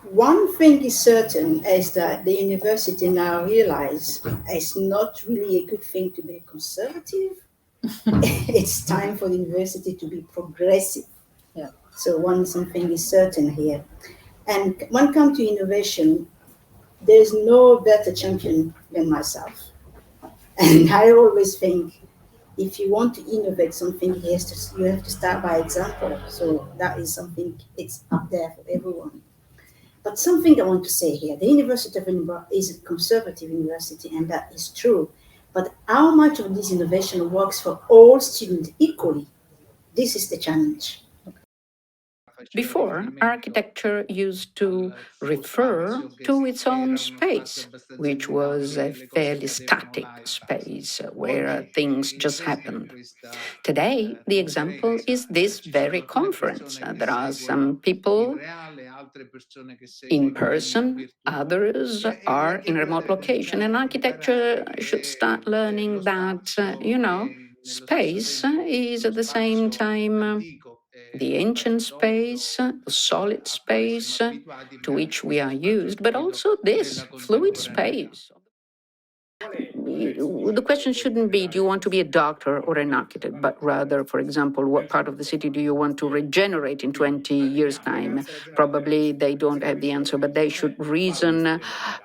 One thing is certain is that the university now realize it's not really a good thing to be conservative. It's time for the university to be progressive. Yeah. So one something is certain here. And when it comes to innovation, there's no better champion than myself. And I always think if you want to innovate something, you have to start by example. So that is something, it's up there for everyone. But something I want to say here, the University of Edinburgh is a conservative university, and that is true. But how much of this innovation works for all students equally? This is the challenge. Before, architecture used to refer to its own space, which was a fairly static space where things just happened. Today, the example is this very conference. There are some people in person, others are in remote location, and architecture should start learning that, space is at the same time the ancient space, the solid space to which we are used, but also this fluid space. The question shouldn't be, do you want to be a doctor or an architect, but rather, for example, what part of the city do you want to regenerate in 20 years' time? Probably they don't have the answer, but they should reason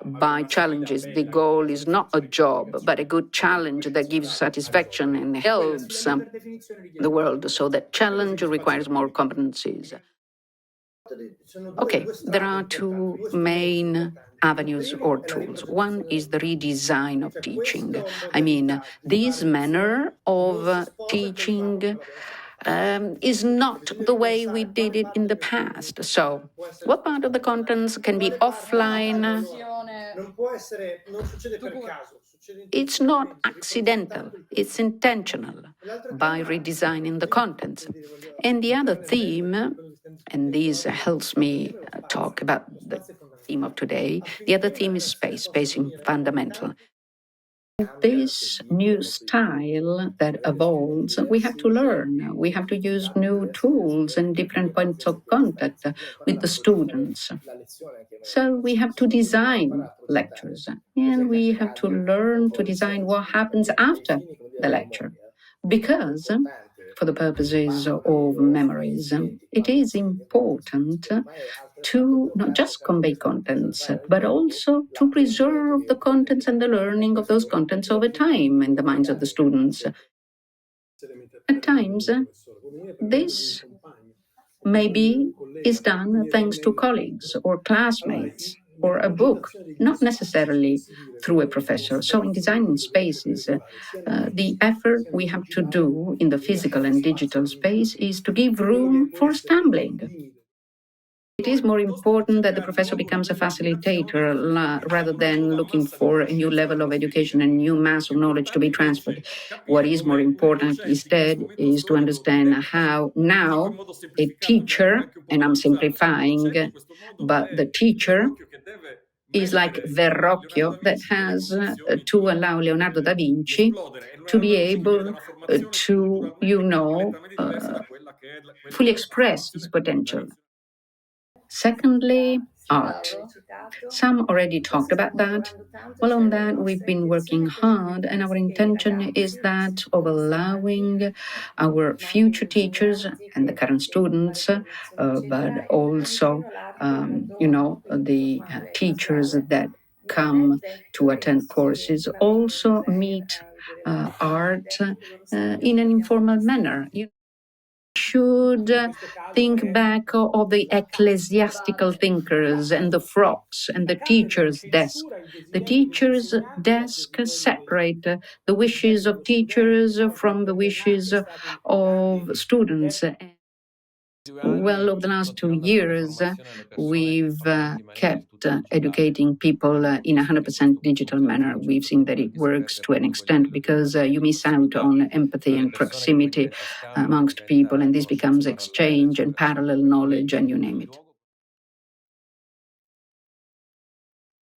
by challenges. The goal is not a job, but a good challenge that gives satisfaction and helps the world. So that challenge requires more competencies. Okay, there are two main avenues or tools. One is the redesign of teaching. I mean, this manner of teaching is not the way we did it in the past. So, what part of the contents can be offline? It's not accidental, it's intentional by redesigning the contents. And the other theme, and this helps me talk about the theme of today, the other theme is space, space in fundamental. This new style that evolves, we have to learn. We have to use new tools and different points of contact with the students. So we have to design lectures and we have to learn to design what happens after the lecture. Because, for the purposes of memories, it is important to not just convey contents, but also to preserve the contents and the learning of those contents over time in the minds of the students. At times, this maybe is done thanks to colleagues or classmates or a book, not necessarily through a professor. So, in designing spaces, the effort we have to do in the physical and digital space is to give room for stumbling. It is more important that the professor becomes a facilitator rather than looking for a new level of education and new mass of knowledge to be transferred. What is more important instead is to understand how now a teacher, and I'm simplifying, but the teacher is like Verrocchio that has to allow Leonardo da Vinci to be able fully express his potential. Secondly, art. Some already talked about that. Well, on that, we've been working hard, and our intention is that of allowing our future teachers and the current students, but also, the teachers that come to attend courses, also meet art in an informal manner. Should think back of the ecclesiastical thinkers and the frocks and the teacher's desk. The teacher's desk separate the wishes of teachers from the wishes of students. Well, over the last 2 years, we've kept educating people in a 100% digital manner. We've seen that it works to an extent because you miss out on empathy and proximity amongst people, and this becomes exchange and parallel knowledge, and you name it.